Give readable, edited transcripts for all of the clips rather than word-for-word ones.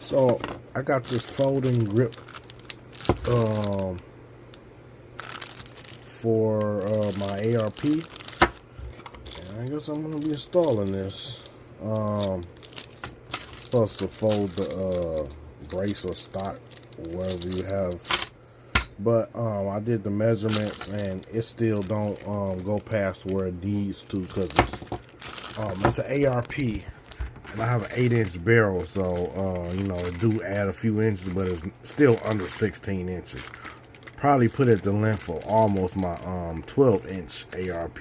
So I got this folding grip for my ARP, and I guess I'm gonna be installing this. Supposed to fold the brace or stock, whatever you have, but I did the measurements and it still don't go past where it needs to, because it's an ARP. And I have an 8-inch barrel, so you know, it do add a few inches, but it's still under 16 inches. Probably put it the length of almost my 12-inch ARP.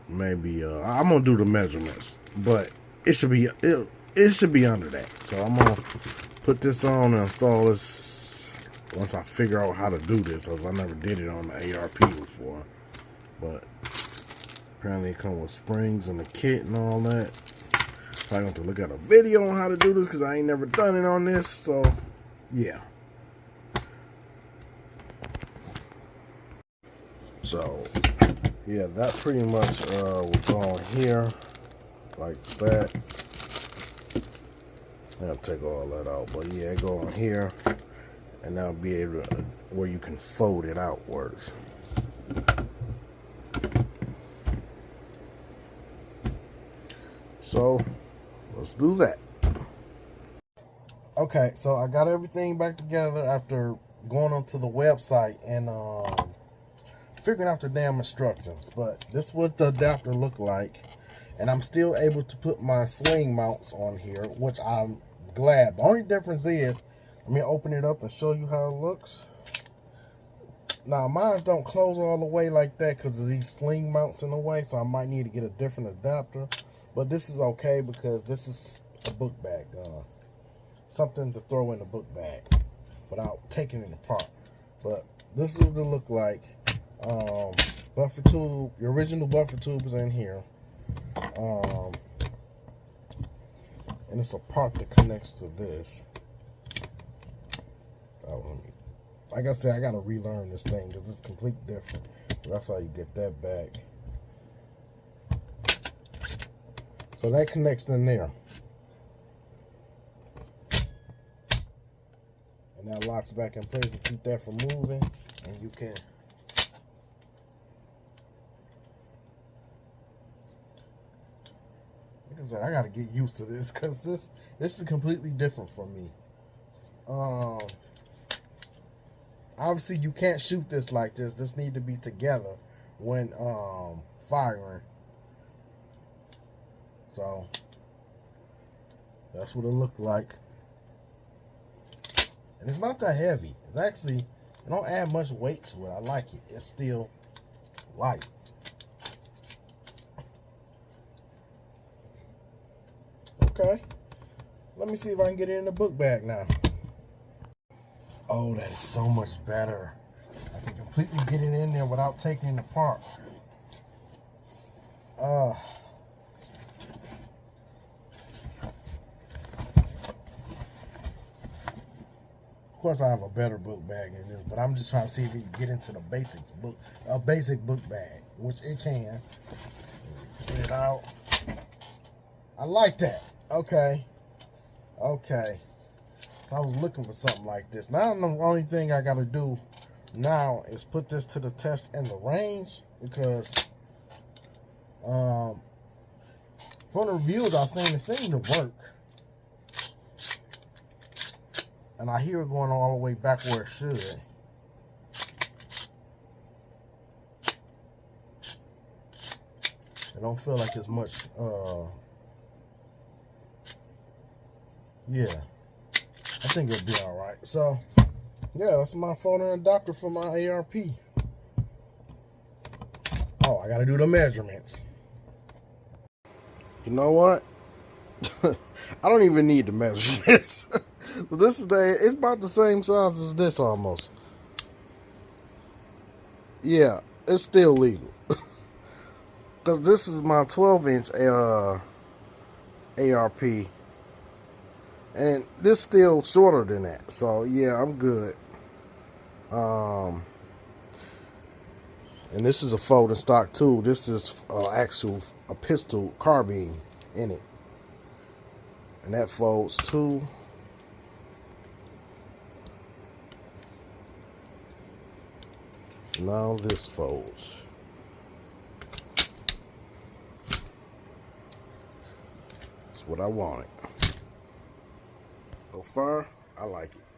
Maybe I'm gonna do the measurements, but it should be it should be under that. So I'm gonna put this on and install this once I figure out how to do this, because I never did it on the ARP before. But apparently it comes with springs and the kit and all that. Probably have to look at a video on how to do this, because I ain't never done it on this. So yeah. So yeah, that pretty much will go on here like that. I'll take all that out, but yeah, it go on here, and that'll be able to, where you can fold it outwards. So let's do that. Okay, so I got everything back together after going onto the website and figuring out the damn instructions. But this is what the adapter looked like, and I'm still able to put my sling mounts on here, which I'm glad. The only difference is, let me open it up and show you how it looks. Now mine don't close all the way like that because of these sling mounts in the way, so I might need to get a different adapter. But this is okay because this is a book bag, something to throw in the book bag without taking it apart. But this is what it look like. Buffer tube, your original buffer tube is in here, and it's a part that connects to this. Like I said, I gotta relearn this thing because it's completely different. But that's how you get that back. So that connects in there, and that locks back in place to keep that from moving. And you can, like I said, I gotta get used to this because this is completely different for me. Obviously you can't shoot this like this. This need to be together when firing. So that's what it looked like. And it's not that heavy. It's actually, it don't add much weight to it. I like it. It's still light. Okay. Let me see if I can get it in the book bag now. Oh, that is so much better. I can completely get it in there without taking it apart. Of course, I have a better book bag than this, but I'm just trying to see if we can get into the basics book, a basic book bag, which it can. Get it out. I like that. Okay. Okay. I was looking for something like this. Now the only thing I gotta do now is put this to the test in the range, because from the reviews I've seen, it seemed to work. And I hear it going all the way back where it should. I don't feel like it's much, yeah. I think it'll be alright. So, yeah, that's my phone and adapter for my ARP. Oh, I gotta do the measurements. You know what? I don't even need to measure this. This is it's about the same size as this almost. Yeah, it's still legal. Because this is my 12-inch ARP. And this still shorter than that. So yeah, I'm good. And this is a folding stock too. This is actual a pistol carbine in it. And that folds too. Now this folds. That's what I wanted. So far, I like it.